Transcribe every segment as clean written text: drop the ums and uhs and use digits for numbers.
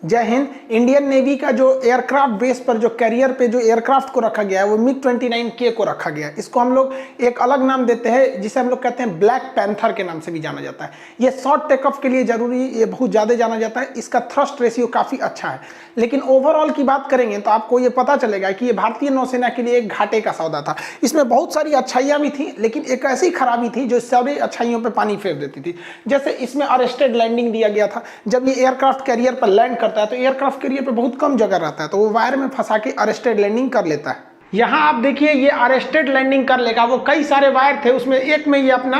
जय Hind. Indian navy का जो एयरक्राफ्ट बेस पर जो कैरियर पे जो एयरक्राफ्ट को रखा गया है वो MiG-29K को रखा गया है। इसको हम लोग एक अलग नाम देते हैं जिसे हम लोग कहते हैं ब्लैक पैंथर के नाम से भी जाना जाता है। ये शॉर्ट टेक ऑफ के लिए जरूरी, ये बहुत ज़्यादा जाना जाता है। इसका थ्रस्ट रेशियो काफ़ी अच्छा है। लेकिन ओवरऑल की बात करेंगे तो आपको ये पता चलेगा कि ये भारतीय नौसेना के लिए एक घाटे का सौदा था। इसमें बहुत सारी अच्छाइयाँ भी थी, लेकिन एक ऐसी खराबी थी जो सारी अच्छाइयों पर पानी फेर देती थी। जैसे इसमें अरेस्टेड लैंडिंग दिया गया था। जब ये एयरक्राफ्ट कैरियर पर लैंड करता है तो एयरक्राफ्ट कैरियर पे बहुत कम जगह रहता है, तो वो वायर में फंसा के अरेस्टेड लैंडिंग कर लेता है। यहाँ आप देखिए ये अरेस्टेड लैंडिंग कर लेगा। वो कई सारे वायर थे, उसमें एक में ये अपना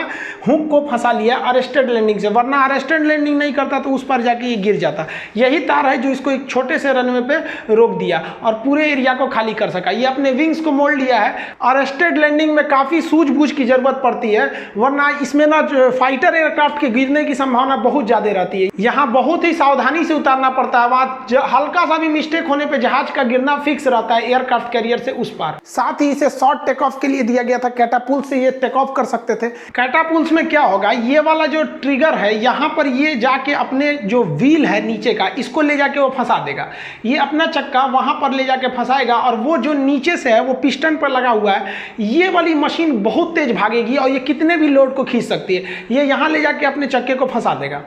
हुक को फंसा लिया अरेस्टेड लैंडिंग से, वरना अरेस्टेड लैंडिंग नहीं करता तो उस पर जाके ये गिर जाता। यही तार है जो इसको एक छोटे से रनवे पे रोक दिया और पूरे एरिया को खाली कर सका। ये अपने विंग्स को मोड़ लिया है। अरेस्टेड लैंडिंग में काफ़ी सूझबूझ की जरूरत पड़ती है, वरना इसमें ना फाइटर एयरक्राफ्ट के गिरने की संभावना बहुत ज़्यादा रहती है। यहाँ बहुत ही सावधानी से उतारना पड़ता है। वहाँ हल्का सा भी मिस्टेक होने पर जहाज का गिरना फिक्स रहता है एयरक्राफ्ट कैरियर से उस पार। साथ ही इसे शॉर्ट टेक ऑफ के लिए दिया गया था। कैटापुल्ट से ये टेक ऑफ कर सकते थे। कैटापुल्ट में क्या होगा, ये वाला जो ट्रिगर है यहाँ पर ये जाके अपने जो व्हील है नीचे का, इसको ले जाके वो फंसा देगा। ये अपना चक्का वहां पर ले जाके फंसाएगा और वो जो नीचे से है वो पिस्टन पर लगा हुआ है। ये वाली मशीन बहुत तेज भागेगी और ये कितने भी लोड को खींच सकती है। ये यहाँ ले जाके अपने चक्के को फंसा देगा।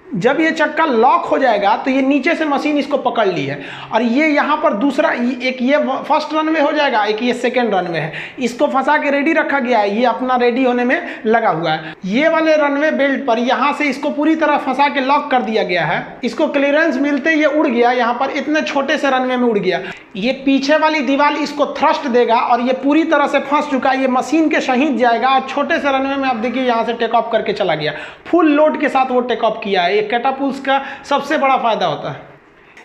जब ये चक्का लॉक हो जाएगा तो ये नीचे से मशीन इसको पकड़ ली है और ये यहाँ पर दूसरा एक ये फर्स्ट रनवे हो जाएगा, एक ये सेकेंड रनवे है। इसको फंसा के रेडी रखा गया है। ये अपना रेडी होने में लगा हुआ है। ये वाले रनवे बेल्ट पर यहाँ से इसको पूरी तरह फंसा के लॉक कर दिया गया है। इसको क्लियरेंस मिलते ये उड़ गया, यहाँ पर इतने छोटे से रनवे में उड़ गया। ये पीछे वाली दीवार इसको थ्रस्ट देगा और ये पूरी तरह से फंस चुका है। ये मशीन के सहित जाएगा और छोटे से रनवे में आप देखिए यहाँ से टेक ऑफ करके चला गया। फुल लोड के साथ वो टेक ऑफ किया है। ये कैटापुल्ट का सबसे बड़ा फायदा होता है।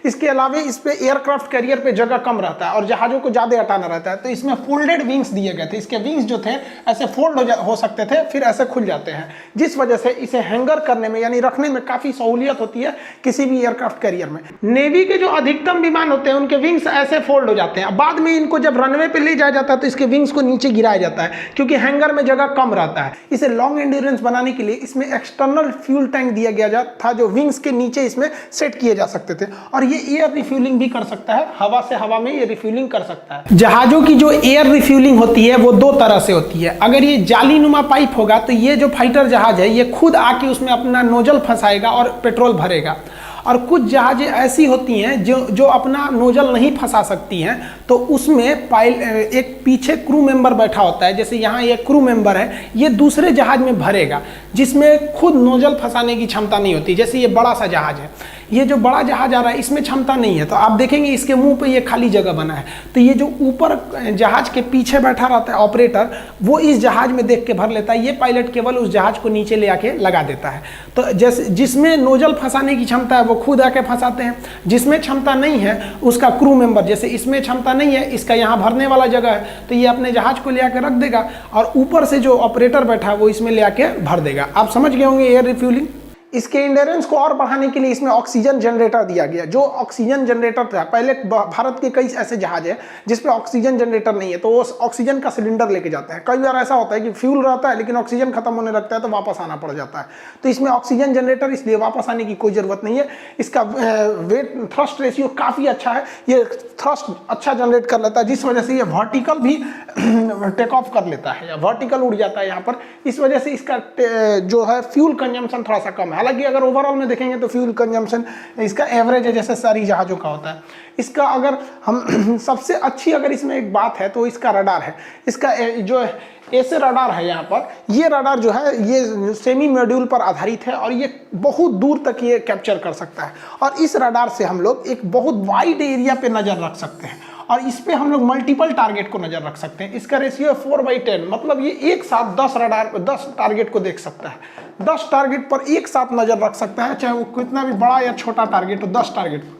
इसके अलावा इस पे एयरक्राफ्ट कैरियर पे जगह कम रहता है और जहाज़ों को ज़्यादा हटाना रहता है, तो इसमें फोल्डेड विंग्स दिए गए थे। इसके विंग्स जो थे ऐसे फोल्ड हो सकते थे, फिर ऐसे खुल जाते हैं, जिस वजह से इसे हैंगर करने में यानी रखने में काफ़ी सहूलियत होती है किसी भी एयरक्राफ्ट कैरियर में। नेवी के जो अधिकतम विमान होते हैं उनके विंग्स ऐसे फोल्ड हो जाते हैं। बाद में इनको जब रनवे पर ले जाया जाता है तो इसके विंग्स को नीचे गिराया जाता है, क्योंकि हैंगर में जगह कम रहता है। इसे लॉन्ग एंड्योरेंस बनाने के लिए इसमें एक्सटर्नल फ्यूल टैंक दिया गया था, जो विंग्स के नीचे इसमें सेट किए जा सकते थे। और ये एयर रिफ्यूलिंग भी कर सकता है, हवा से हवा में ये रिफ्यूलिंग कर सकता है। जहाजों की जो एयर रिफ्यूलिंग होती है वो दो तरह से होती है। अगर ये जालीनुमा पाइप होगा तो ये जो फाइटर जहाज है ये खुद आके उसमें अपना नोजल फंसाएगा और पेट्रोल भरेगा। और कुछ जहाजें ऐसी होती हैं जो अपना नोजल नहीं फंसा सकती हैं, तो उसमें एक पीछे क्रू मेंबर बैठा होता है। जैसे यहाँ ये क्रू मेंबर है, ये दूसरे जहाज में भरेगा जिसमें खुद नोजल फंसाने की क्षमता नहीं होती। जैसे ये बड़ा सा जहाज है, ये जो बड़ा जहाज आ रहा है इसमें क्षमता नहीं है, तो आप देखेंगे इसके मुंह पे ये खाली जगह बना है। तो ये जो ऊपर जहाज के पीछे बैठा रहता है ऑपरेटर, वो इस जहाज में देख के भर लेता है। ये पायलट केवल उस जहाज को नीचे ले आके लगा देता है। तो जैसे जिसमें नोजल फंसाने की क्षमता है वो खुद आके फंसाते हैं, जिसमें क्षमता नहीं है उसका क्रू मेंबर, जैसे इसमें क्षमता नहीं है, इसका यहाँ भरने वाला जगह है तो ये अपने जहाज को ले आके रख देगा और ऊपर से जो ऑपरेटर बैठा है वो इसमें ले आके भर देगा। आप समझ गए होंगे एयर रिफ्यूलिंग। इसके इंड्योरेंस को और बढ़ाने के लिए इसमें ऑक्सीजन जनरेटर दिया गया। जो ऑक्सीजन जनरेटर था, पहले भारत के कई ऐसे जहाज हैं जिसपे ऑक्सीजन जनरेटर नहीं है, तो वो ऑक्सीजन का सिलेंडर लेके जाते हैं। कई बार ऐसा होता है कि फ्यूल रहता है लेकिन ऑक्सीजन खत्म होने लगता है तो वापस आना पड़ जाता है। तो इसमें ऑक्सीजन जनरेटर, इसलिए वापस आने की कोई ज़रूरत नहीं है। इसका वेट थ्रस्ट रेशियो काफ़ी अच्छा है। ये थ्रस्ट अच्छा जनरेट कर लेता है, जिस वजह से ये वर्टिकल भी टेक ऑफ कर लेता है या वर्टिकल उड़ जाता है यहाँ पर। इस वजह से इसका जो है फ्यूल कंजम्पशन थोड़ा सा कम है। हालांकि अगर ओवरऑल में देखेंगे तो फ्यूल कंजम्पशन इसका एवरेज है जैसे सारी जहाज़ों का होता है। इसका अगर हम सबसे अच्छी अगर इसमें एक बात है तो इसका रडार है। इसका जो ऐसे रडार है यहाँ पर, ये रडार जो है ये सेमी मॉड्यूल पर आधारित है और ये बहुत दूर तक ये कैप्चर कर सकता है। और इस रडार से हम लोग एक बहुत वाइड एरिया पे नज़र रख सकते हैं और इस पे हम लोग मल्टीपल टारगेट को नज़र रख सकते हैं। इसका रेशियो 4/10, मतलब ये एक साथ 10 टारगेट को देख सकता है। 10 टारगेट पर एक साथ नज़र रख सकता है, चाहे वो कितना भी बड़ा या छोटा टारगेट हो। 10 टारगेट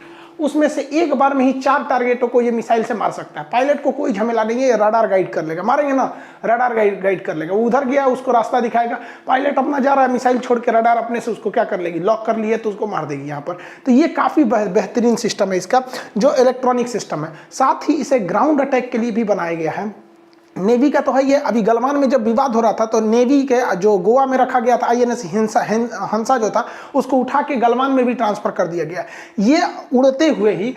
उसमें से एक बार में ही 4 टारगेटों को ये मिसाइल से मार सकता है। पायलट को कोई झमेला नहीं है, ये रडार गाइड कर लेगा। मारेंगे ना, रडार गाइड कर लेगा। वो उधर गया, उसको रास्ता दिखाएगा, पायलट अपना जा रहा है, मिसाइल छोड़ के रडार अपने से उसको क्या कर लेगी, लॉक कर लिए तो उसको मार देगी यहाँ पर। तो ये काफ़ी बेहतरीन सिस्टम है इसका, जो इलेक्ट्रॉनिक सिस्टम है। साथ ही इसे ग्राउंड अटैक के लिए भी बनाया गया है। नेवी का तो है ये। अभी गलवान में जब विवाद हो रहा था तो नेवी के जो गोवा में रखा गया था आईएनएस हंसा जो था उसको उठा के गलवान में भी ट्रांसफर कर दिया गया। ये उड़ते हुए ही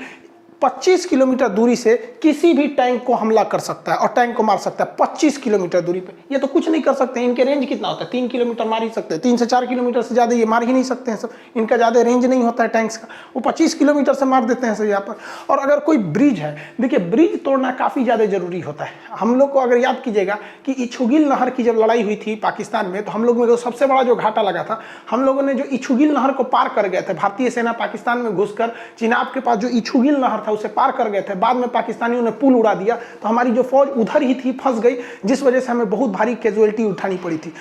25 किलोमीटर दूरी से किसी भी टैंक को हमला कर सकता है और टैंक को मार सकता है 25 किलोमीटर दूरी पे। ये तो कुछ नहीं कर सकते, इनके रेंज कितना होता है, 3 किलोमीटर मार ही सकते हैं, 3 से 4 किलोमीटर से ज़्यादा ये मार ही नहीं सकते हैं सब, इनका ज़्यादा रेंज नहीं होता है टैंक्स का, वो 25 किलोमीटर से मार देते हैं सब यहाँ पर। और अगर कोई ब्रिज है, देखिए ब्रिज तोड़ना काफ़ी ज़्यादा जरूरी होता है। हम लोग को अगर याद कीजिएगा कि इछुगिल नहर की जब लड़ाई हुई थी पाकिस्तान में, तो हम लोग में सबसे बड़ा जो घाटा लगा था, हम लोगों ने जो इछुगिल नहर को पार कर गए थे, भारतीय सेना पाकिस्तान में घुसकर चिनाब के पास जो इछुगिल नहर था उसे पार कर गए थे, बाद में पाकिस्तानियों ने पुल उड़ा दिया, तो हमारी जो फौज उधर ही थी, फंस गई, जिस वजह से हमें बहुत भारी कैजुअलिटी उठानी पड़ी थी।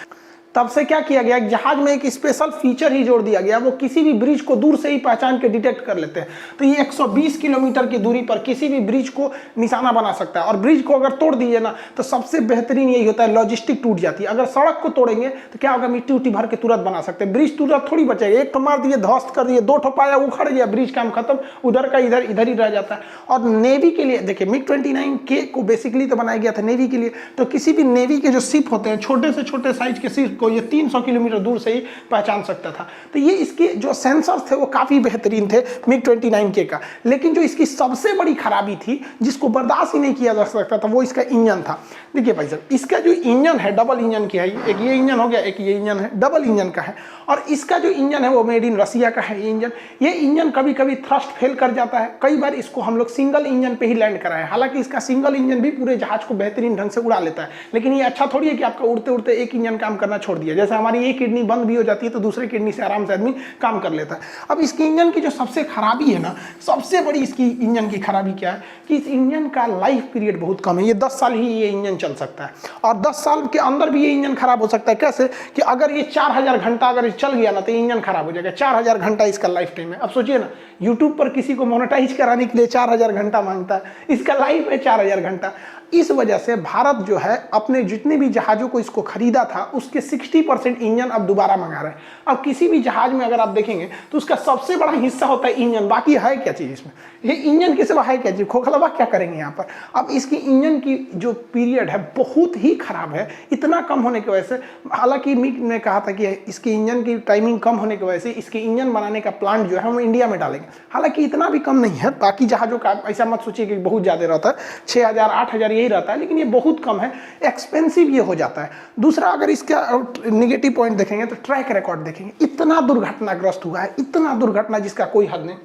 तब से क्या किया गया, जहाज में एक स्पेशल फीचर ही जोड़ दिया गया, वो किसी भी ब्रिज को दूर से ही पहचान के डिटेक्ट कर लेते हैं। तो ये 120 किलोमीटर की दूरी पर किसी भी ब्रिज को निशाना बना सकता है। और ब्रिज को अगर तोड़ दीजिए ना, तो सबसे बेहतरीन यही होता है, लॉजिस्टिक टूट जाती है। अगर सड़क को तोड़ेंगे तो क्या होगा, मिट्टी उट्टी भर के तुरंत बना सकते हैं, ब्रिज तुरंत थोड़ी बचेगा। एक तो मार दिए, ध्वस्त कर दिए, 2 ठो पाया उखड़ गया, ब्रिज काम खत्म, उधर का इधर इधर ही रह जाता है। और नेवी के लिए देखिए, MiG-29K को बेसिकली तो बनाया गया था नेवी के लिए, तो किसी भी नेवी के जो शिप होते हैं, छोटे से छोटे साइज के शिप को ये 300 किलोमीटर दूर से ही पहचान सकता था। तो ये इसके जो सेंसर्स थे वो काफी बेहतरीन थे MiG-29K का। लेकिन जो इसकी सबसे बड़ी खराबी थी, जिसको बर्दाश्त ही नहीं किया जा सकता था, वो इसका इंजन था। देखिए भाई साहब, इसका जो इंजन है डबल इंजन की है, एक ये इंजन हो गया, एक ये इंजन है, डबल इंजन का है। और इसका जो इंजन है वो मेड इन रसिया का है। ये इंजन कभी कभी थ्रस्ट फेल कर जाता है, कई बार इसको हम लोग सिंगल इंजन पे ही लैंड कराए। हालांकि इसका सिंगल इंजन भी पूरे जहाज को बेहतरीन ढंग से उड़ा लेता है, लेकिन ये अच्छा थोड़ी है कि आपका उड़ते उड़ते एक इंजन काम करना छोड़ दिया। जैसे हमारी एक किडनी बंद भी हो जाती है तो दूसरे किडनी से आराम से आदमी काम कर लेता है। अब इसके इंजन की जो सबसे खराबी है ना, सबसे बड़ी इसकी इंजन की खराबी क्या है कि इस इंजन का लाइफ पीरियड बहुत कम है। ये 10 साल ही ये इंजन चल सकता है, और 10 साल के अंदर भी ये इंजन खराब हो सकता है। कैसे कि अगर ये 4000 घंटा अगर चल गया ना, तो इंजन खराब हो जाएगा। 4000 घंटा इसका लाइफ टाइम है। अब सोचिए ना, यूट्यूब पर किसी को मोनेटाइज कराने के लिए 4000 घंटा मांगता है, इसका लाइफ है 4000 घंटा। इस वजह से भारत जो है अपने जितने भी जहाज़ों को इसको खरीदा था उसके 60% इंजन अब दोबारा मंगा रहे हैं। अब किसी भी जहाज में अगर आप देखेंगे तो उसका सबसे बड़ा हिस्सा होता है इंजन, बाकी है क्या चीज़ इसमें, ये इंजन के सिवा है क्या चीज़, खोखलावा क्या करेंगे यहाँ पर। अब इसकी इंजन की जो पीरियड है बहुत ही खराब है, इतना कम होने की वजह से। हालांकि मिग ने कहा था कि इसके इंजन की टाइमिंग कम होने की वजह से इसके इंजन बनाने का प्लांट जो है हम इंडिया में डालेंगे। हालांकि इतना भी कम नहीं है, बाकी जहाज़ों का ऐसा मत सोचिए कि बहुत ज़्यादा रहता है, 6000 8000 यही रहता है, लेकिन ये बहुत कम है, एक्सपेंसिव ये हो जाता है। दूसरा, अगर इसका निगेटिव पॉइंट देखेंगे तो ट्रैक रिकॉर्ड देखेंगे, इतना दुर्घटनाग्रस्त हुआ है, इतना दुर्घटना जिसका कोई हद नहीं।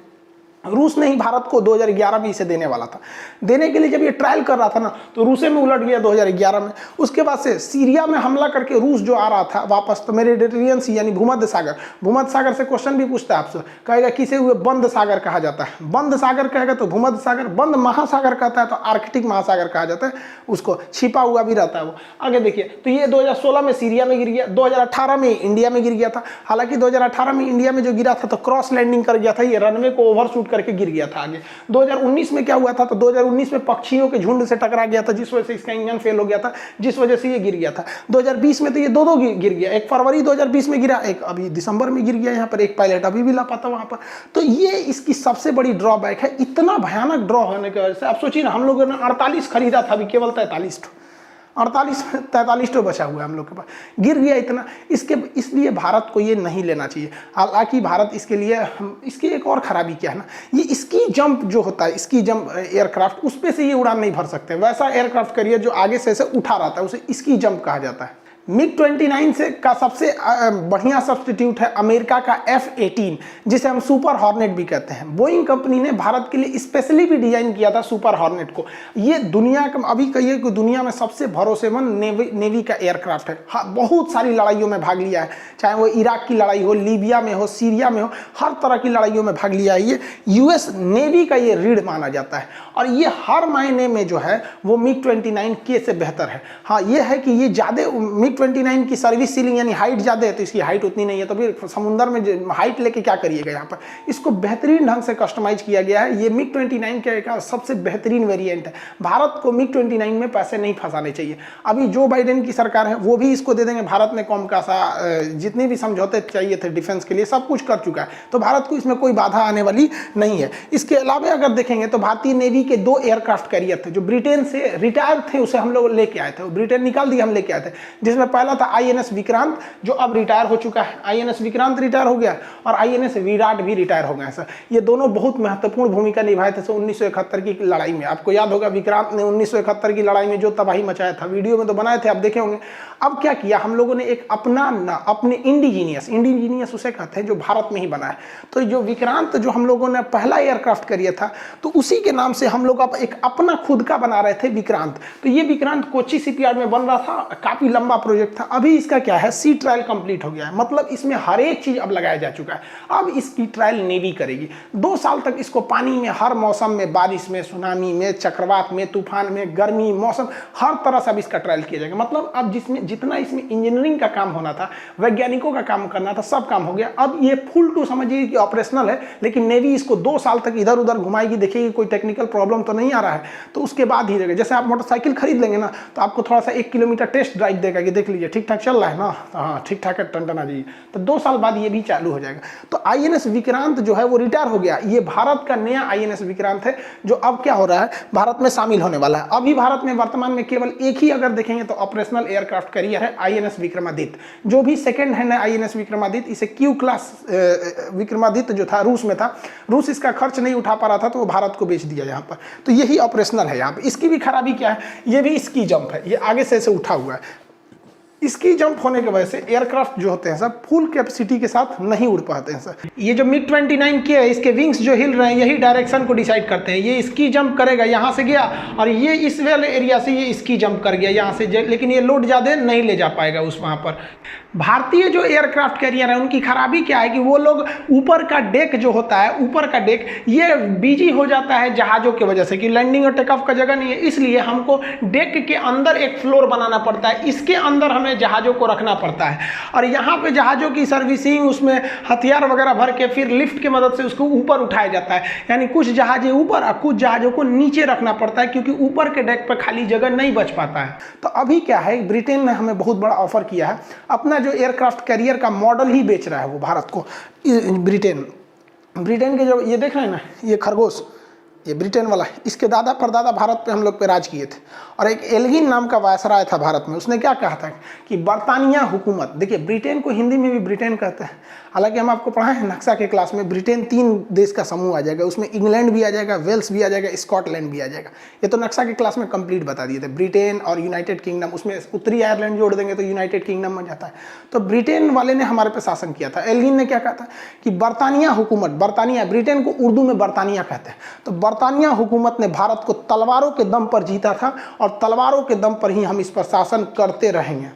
रूस ने ही भारत को 2011 में इसे देने वाला था। देने के लिए जब ये ट्रायल कर रहा था ना, तो रूसे में उलट गया 2011 में। उसके बाद से सीरिया में हमला करके रूस जो आ रहा था वापस, तो मेडिटेरेनियन सी यानी भूमध्य सागर से क्वेश्चन भी पूछता है आपसे, कहेगा किसे हुए बंद सागर कहा जाता है। बंद सागर कहेगा तो भूमध्य सागर, बंद महासागर कहता है तो आर्कटिक महासागर कहा जाता है, उसको छिपा हुआ भी रहता है वो। आगे देखिए, तो ये 2016 में सीरिया में गिर गया, 2018 में इंडिया में गिर गया था। हालांकि 2018 में इंडिया में जो गिरा था तो क्रॉस लैंडिंग कर गया था, ये रनवे को ओवरशूट करके गिर गया था। आगे 2019 में क्या हुआ था, तो 2019 में पक्षियों के झुंड से टकरा गया था, जिस वजह से इसका इंजन फेल हो गया था, जिस वजह से ये गिर गया था। 2020 में तो ये दो गिर गया, एक फरवरी 2020 में गिरा, एक अभी दिसंबर में गिर गया। यहाँ पर एक पायलट अभी भी लापता वहां पर। तो ये इसकी सबसे बड़ी ड्रॉबैक है। इतना भयानक ड्रॉ होने की वजह से आप सोचिए ना, हम लोगों ने 48 खरीदा था, अभी केवल 43 तो बचा हुआ है हम लोग के पास, गिर गया इतना। इसलिए भारत को ये नहीं लेना चाहिए। हालांकि भारत इसके लिए, इसकी एक और खराबी क्या है ना, ये स्की जंप जो होता है, स्की जंप एयरक्राफ्ट, उस पे से ये उड़ान नहीं भर सकते। वैसा एयरक्राफ्ट कैरियर जो आगे से ऐसे उठा रहता है उसे स्की जंप कहा जाता है। MiG-29 से का सबसे बढ़िया सब्स्टिट्यूट है अमेरिका का F-18, जिसे हम सुपर हॉर्नेट भी कहते हैं। बोइंग कंपनी ने भारत के लिए स्पेशली भी डिजाइन किया था सुपर हॉर्नेट को। ये दुनिया का, अभी कहिए कि दुनिया में सबसे भरोसेमंद नेवी का एयरक्राफ्ट है। हाँ, बहुत सारी लड़ाइयों में भाग लिया है, चाहे वो इराक की लड़ाई हो, लीबिया में हो, सीरिया में हो, हर तरह की लड़ाइयों में भाग लिया है। ये US नेवी का ये रीढ़ माना जाता है, और ये हर मायने में जो है वो MiG-29K से बेहतर है। हाँ, ये है कि ये ज़्यादा मिग 29 की सर्विस सीलिंग यानी हाइट ज़्यादा है, तो इसकी हाइट उतनी नहीं है, तो फिर समुद्र में हाइट लेके क्या करिएगा। यहाँ पर इसको बेहतरीन ढंग से कस्टमाइज किया गया है। ये मिग 29 का सबसे बेहतरीन वेरिएंट है। भारत को मिग 29 में पैसे नहीं फंसाने चाहिए। अभी जो बाइडेन की सरकार है वो भी इसको दे देंगे। भारत ने कौम का सा जितने भी समझौते चाहिए थे डिफेंस के लिए सब कुछ कर चुका है, तो भारत को इसमें कोई बाधा आने वाली नहीं है। इसके अलावा अगर देखेंगे तो भारतीय नेवी के 2 एयरक्राफ्ट कैरियर थे जो ब्रिटेन से रिटायर थे, उसे हम लोग लेके आए थे। ब्रिटेन निकाल दिया, हम लेके आए थे, जिसमें पहला था INS विक्रांत जो अब रिटायर हो चुका है। INS विक्रांत रिटायर हो गया और INS विराट भी रिटायर हो गए सर। ये दोनों बहुत महत्वपूर्ण भूमिका निभाए थे 1971 की लड़ाई में। आपको याद होगा विक्रांत ने 1971 की लड़ाई में जो तबाही मचाया था, वीडियो में तो बनाए थे, आप देखे होंगे। अब क्या किया हम लोगों ने, एक अपने इंडिजीनियस उसे कहते हैं जो भारत में ही बना है। तो जो विक्रांत जो हम लोगों ने पहला एयरक्राफ्ट कैरियर था, तो उसी के नाम से हम लोग अब एक अपना खुद का बना रहे थे विक्रांत। तो ये विक्रांत कोची शिपयार्ड में बन रहा था, काफी लंबा प्रोजेक्ट था। अभी इसका क्या है, सी ट्रायल कंप्लीट हो गया है, मतलब इसमें हर एक चीज अब लगाया जा चुका है। अब इसकी ट्रायल नेवी करेगी। 2 साल तक इसको पानी में हर मौसम में, बारिश में, सुनामी में, चक्रवात में, तूफान में, गर्मी मौसम, हर तरह से अब इसका ट्रायल किया जाएगा। मतलब अब जितना इसमें इंजीनियरिंग का काम होना था, वैज्ञानिकों का काम करना था, सब काम हो गया। अब ये फुल टू समझिए कि ऑपरेशनल है, लेकिन नेवी इसको 2 साल तक इधर उधर घुमाएगी, देखेगी कोई टेक्निकल प्रॉब्लम तो नहीं आ रहा है, तो उसके बाद ही रहेगा। जैसे आप मोटरसाइकिल खरीद लेंगे ना, तो आपको थोड़ा सा 1 किलोमीटर टेस्ट ड्राइव देगा कि देख लीजिए ठीक ठाक चल रहा है ना, हाँ ठीक ठाक है, टन आ जाइए। तो 2 साल बाद ये भी चालू हो जाएगा। तो INS विक्रांत जो है वो रिटायर हो गया। ये भारत का नया INS विक्रांत है जो अब क्या हो रहा है, भारत में शामिल होने वाला है। अभी भारत में वर्तमान में केवल एक ही अगर देखेंगे तो ऑपरेशनल एयरक्राफ्ट कैरियर है INS विक्रमादित्य। जो भी सेकंड हैंड है INS विक्रमादित्य, इसे Q क्लास विक्रमादित्य जो था रूस में था, रूस इसका खर्च नहीं उठा पा रहा था, तो वो भारत को बेच दिया यहाँ पर। तो यही ऑपरेशनल है यहाँ पे। इसकी भी खराबी क्या है, ये भी स्की जंप है, ये आगे से ऐसे उठा हुआ है। इसकी जंप होने की वजह से एयरक्राफ्ट जो होते हैं सर फुल कैपेसिटी के साथ नहीं उड़ पाते हैं सर। ये जो मिग 29 के है, इसके विंग्स जो हिल रहे हैं यही डायरेक्शन को डिसाइड करते हैं। ये स्की जंप करेगा, यहाँ से गया और ये इस वाले एरिया से ये स्की जंप कर गया यहाँ से, लेकिन ये लोड ज़्यादा नहीं ले जा पाएगा उस वहाँ पर। भारतीय जो एयरक्राफ्ट कैरियर है उनकी खराबी क्या है कि वो लोग ऊपर का डेक जो होता है, ऊपर का डेक ये बिजी हो जाता है जहाज़ों की वजह से कि लैंडिंग और टेक ऑफ का जगह नहीं है, इसलिए हमको डेक के अंदर एक फ्लोर बनाना पड़ता है, इसके अंदर हमें जहाज़ों को रखना पड़ता है। और यहाँ पे जहाज़ों की सर्विसिंग, उसमें हथियार वगैरह भर के फिर लिफ्ट की मदद से उसको ऊपर उठाया जाता है। यानी कुछ जहाज़ें ऊपर और कुछ जहाज़ों को नीचे रखना पड़ता है, क्योंकि ऊपर के डेक पर खाली जगह नहीं बच पाता है। तो अभी क्या है, ब्रिटेन ने हमें बहुत बड़ा ऑफर किया है, अपना जो एयरक्राफ्ट कैरियर का मॉडल ही बेच रहा है वो भारत को। ब्रिटेन के जो ये देख रहे हैं ना, ये खरगोश, ये ब्रिटेन वाला, इसके दादा परदादा भारत पे हम लोग पे राज किए थे। और एक एल्गिन नाम का वायसराय था भारत में, उसने क्या कहा था कि बरतानिया हुकूमत, देखिए ब्रिटेन को हिंदी में भी ब्रिटेन कहते हैं, हालांकि हम आपको पढ़ाए हैं नक्शा के क्लास में, ब्रिटेन 3 देश का समूह आ जाएगा, उसमें इंग्लैंड भी आ जाएगा, वेल्स भी आ जाएगा, स्कॉटलैंड भी आ जाएगा। ये तो नक्शा के क्लास में कंप्लीट बता दिए थे। ब्रिटेन और यूनाइटेड किंगडम, उसमें उत्तरी आयरलैंड जोड़ देंगे तो यूनाइटेड किंगडम में जाता है। तो ब्रिटेन वाले ने हमारे पे शासन किया था। एल्गिन ने क्या कहा था कि बरतानिया हुकूमत, बरतानिया, ब्रिटेन को उर्दू में बरतानिया कहते हैं, तो बरतानिया हुकूमत ने भारत को तलवारों के दम पर जीता था और तलवारों के दम पर ही हम इस पर शासन करते रहेंगे।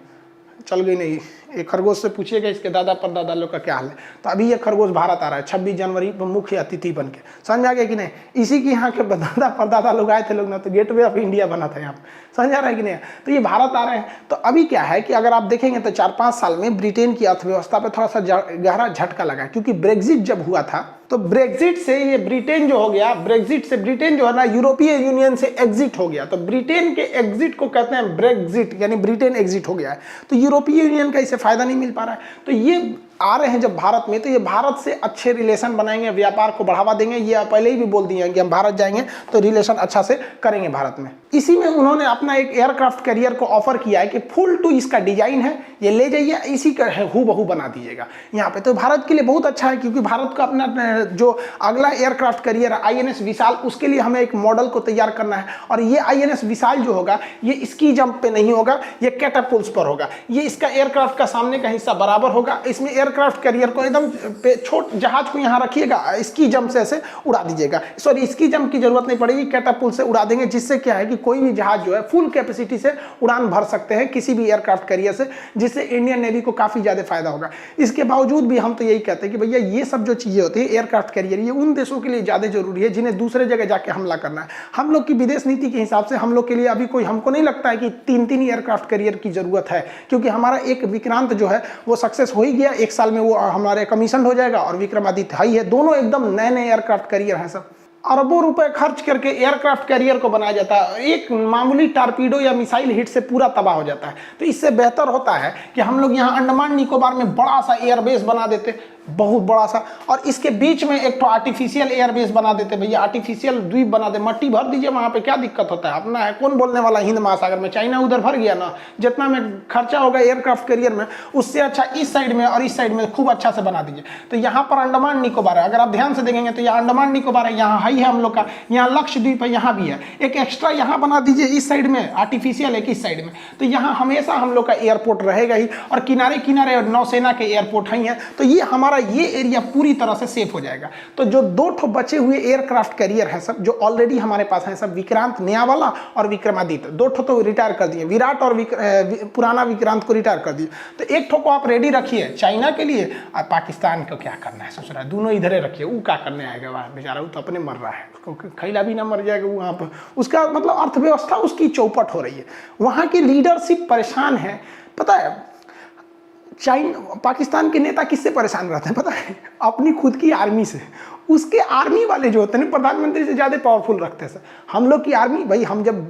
चल गई नहीं, एक खरगोश से पूछिएगा इसके दादा परदादा लोग का क्या हाल है। तो अभी ये खरगोश भारत आ रहा है 26 जनवरी पर मुख्य अतिथि बन के, समझ आ गया कि नहीं। इसी के यहाँ के दादा परदादा लोग आए थे लोग ना, तो गेटवे ऑफ इंडिया बना था यहाँ पे, समझ आ रहा है कि नहीं। तो ये भारत आ रहे हैं। तो अभी क्या है कि अगर आप देखेंगे तो 4-5 साल में ब्रिटेन की अर्थव्यवस्था पर थोड़ा सा गहरा झटका लगा, क्योंकि ब्रेग्जिट जब हुआ था तो ब्रेग्जिट से ये ब्रिटेन जो हो गया, ब्रेग्जिट से ब्रिटेन जो है ना यूरोपीय यूनियन से एग्जिट हो गया। तो ब्रिटेन के एग्जिट को कहते हैं ब्रेग्जिट, यानी ब्रिटेन एग्जिट हो गया है। तो यूरोपीय यूनियन का इसे फायदा नहीं मिल पा रहा है। तो ये आ रहे हैं जब भारत में, तो ये भारत से अच्छे रिलेशन बनाएंगे, व्यापार को बढ़ावा देंगे। ये पहले ही भी बोल दिए हैं कि हम भारत जाएंगे तो रिलेशन अच्छा से करेंगे भारत में। इसी में उन्होंने अपना एक एयरक्राफ्ट कैरियर को ऑफर किया है कि फुल टू इसका डिजाइन है, ये ले जाइए, इसी का हूबहू बना दीजिएगा यहाँ पे। तो भारत के लिए बहुत अच्छा है, क्योंकि भारत का अपना जो अगला एयरक्राफ्ट कैरियर है INS विशाल, उसके लिए हमें एक मॉडल को तैयार करना है। और ये INS विशाल जो होगा ये स्की जंप पे नहीं होगा, ये कैटापुल्स पर होगा। ये इसका एयरक्राफ्ट का सामने का हिस्सा बराबर होगा, इसमें एयरक्राफ्ट कैरियर को एकदम छोट जहाज को यहाँ रखिएगा, स्की जंप से ऐसे उड़ा दीजिएगा। सॉरी, स्की जंप की जरूरत नहीं पड़ेगी, कैटापुल्ट से उड़ा देंगे, जिससे क्या है कि कोई भी जहाज जो है फुल कैपेसिटी से उड़ान भर सकते हैं किसी भी एयरक्राफ्ट कैरियर से, जिससे इंडियन नेवी को काफी ज्यादा फायदा होगा। इसके बावजूद भी हम तो यही कहते हैं कि भैया ये सब जो चीजें होती है एयरक्राफ्ट कैरियर, ये उन देशों के लिए ज्यादा जरूरी है जिन्हें दूसरे जगह जाके हमला करना है। हम लोग की विदेश नीति के हिसाब से हम लोग के लिए अभी कोई, हमको नहीं लगता है कि 3-3 एयरक्राफ्ट कैरियर की जरूरत है, क्योंकि हमारा एक विक्रांत जो है वो सक्सेस हो ही गया, 1 साल में वो हमारे कमीशन हो जाएगा, और विक्रमादित्य हाई है, दोनों एकदम नए नए एयरक्राफ्ट कैरियर हैं सब। अरबों रुपए खर्च करके एयरक्राफ्ट कैरियर को बनाया जाता है, एक मामूली टारपीडो या मिसाइल हिट से पूरा तबाह हो जाता है। तो इससे बेहतर होता है कि हम लोग यहाँ अंडमान निकोबार में बड़ा सा एयरबेस बना देते, बहुत बड़ा सा, और इसके बीच में एक तो आर्टिफिशियल एयरबेस बना देते। भैया आर्टिफिशियल द्वीप बना दे, मट्टी भर दीजिए वहाँ पे, क्या दिक्कत होता है, अपना है, कौन बोलने वाला हिंद महासागर में, चाइना उधर भर गया ना, जितना में खर्चा होगा एयरक्राफ्ट कैरियर में उससे अच्छा इस साइड में और इस साइड में खूब अच्छा से बना दीजिए। तो यहाँ पर अंडमान निकोबार है, अगर आप ध्यान से देखेंगे तो यहाँ अंडमान निकोबार है, यहाँ हाई है हम लोग का, यहाँ लक्षद्वीप है, यहाँ भी है, एक एक्स्ट्रा यहाँ बना दीजिए इस साइड में आर्टिफिशियल, एक इस साइड में। तो यहाँ हमेशा हम लोग का एयरपोर्ट रहेगा ही, और किनारे किनारे नौसेना के एयरपोर्ट हैं, तो ये हमारा ये एरिया पूरी तरह से सेफ हो जाएगा। तो जो 2 ठो बचे हुए एयरक्राफ्ट कैरियर हैं सब, जो ऑलरेडी हमारे पास हैं सब, विक्रांत नया वाला और विक्रमादित्य, 2 ठो तो रिटायर कर दिए, विराट और पुराना विक्रांत को रिटायर कर दिए। तो 1 ठो को आप रेडी रखिए चाइना के लिए, और पाकिस्तान को क्या करना है सोच रहा है, दोनों इधरे रखिए, वो क्या करने आएगा वहाँ बेचारा, वो तो अपने मर रहा है, उसको खैला भी ना मर जाएगा वहाँ पर, उसका मतलब अर्थव्यवस्था उसकी चौपट हो रही है, वहाँ की लीडरशिप परेशान है। पता है पाकिस्तान के नेता किससे परेशान रहते हैं पता है, अपनी खुद की आर्मी से। उसके आर्मी वाले जो होते हैं प्रधानमंत्री से ज़्यादा पावरफुल रखते हैं सर। हम लोग की आर्मी, भाई हम जब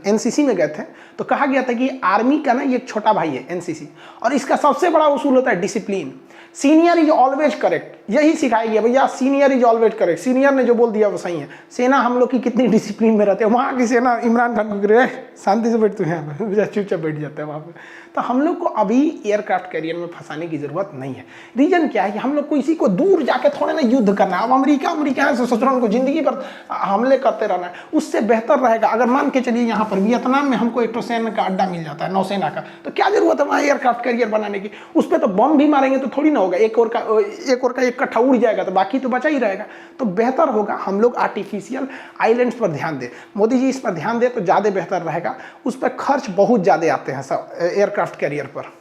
एनसीसी में गए थे तो कहा गया था कि आर्मी का ना ये एक छोटा भाई है एनसीसी, और इसका सबसे बड़ा उसूल होता है discipline. Senior is always correct, यही सिखाया गया भैया, senior is always correct, senior ने जो बोल दिया वो सही है। सेना हम लोग की कितनी डिसिप्लिन में रहते हैं, वहाँ की सेना इमरान खान को गिरे शांति से बैठ, तू यहाँ पे चुपचाप बैठ जाते हैं वहाँ पे। तो हम लोग को अभी एयरक्राफ्ट कैरियर में फंसाने की जरूरत नहीं है। रीजन क्या है कि हम लोग को इसी को दूर जाके थोड़े ना युद्ध करना है। अब अमेरिका है सोच रहा हूँ उनको जिंदगी पर हमले करते रहना है, उससे बेहतर रहेगा अगर मान के चलिए यहाँ पर वियतनाम में हमको एक तो सैन्य का अड्डा मिल जाता है, नौसेना का, तो क्या जरूरत है वहाँ एयरक्राफ्ट कैरियर बनाने की। उस पर तो बम भी मारेंगे तो थोड़ी ना होगा, एक और का एक कट्ठा उड़ जाएगा तो बाकी तो बचा ही रहेगा। तो बेहतर होगा हम लोग आर्टिफिशियल आइलैंड्स पर ध्यान दें, मोदी जी इस पर ध्यान दें तो ज़्यादा बेहतर रहेगा। उस पर खर्च बहुत ज़्यादा आते हैं सब एयरक्राफ्ट कैरियर पर।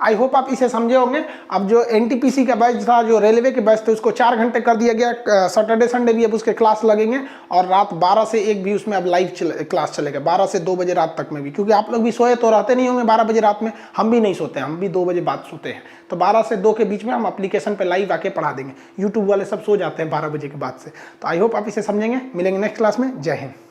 आई होप आप इसे समझे होंगे। अब जो एनटीपीसी का बैच था, जो रेलवे के बैच थे, उसको 4 घंटे कर दिया गया। सैटरडे संडे भी अब उसके क्लास लगेंगे, और रात 12 से 1 भी उसमें अब लाइव क्लास चलेगा, 12 से 2 बजे रात तक में भी, क्योंकि आप लोग भी सोए तो रहते नहीं होंगे 12 बजे रात में, हम भी नहीं सोते हैं, हम भी 2 बजे बाद सोते हैं। तो 12 से 2 के बीच में हम एप्लीकेशन पर लाइव आके पढ़ा देंगे। यूट्यूब वाले सब सो जाते हैं 12 बजे के बाद से। तो आई होप आप इसे समझेंगे। मिलेंगे नेक्स्ट क्लास में। जय हिंद।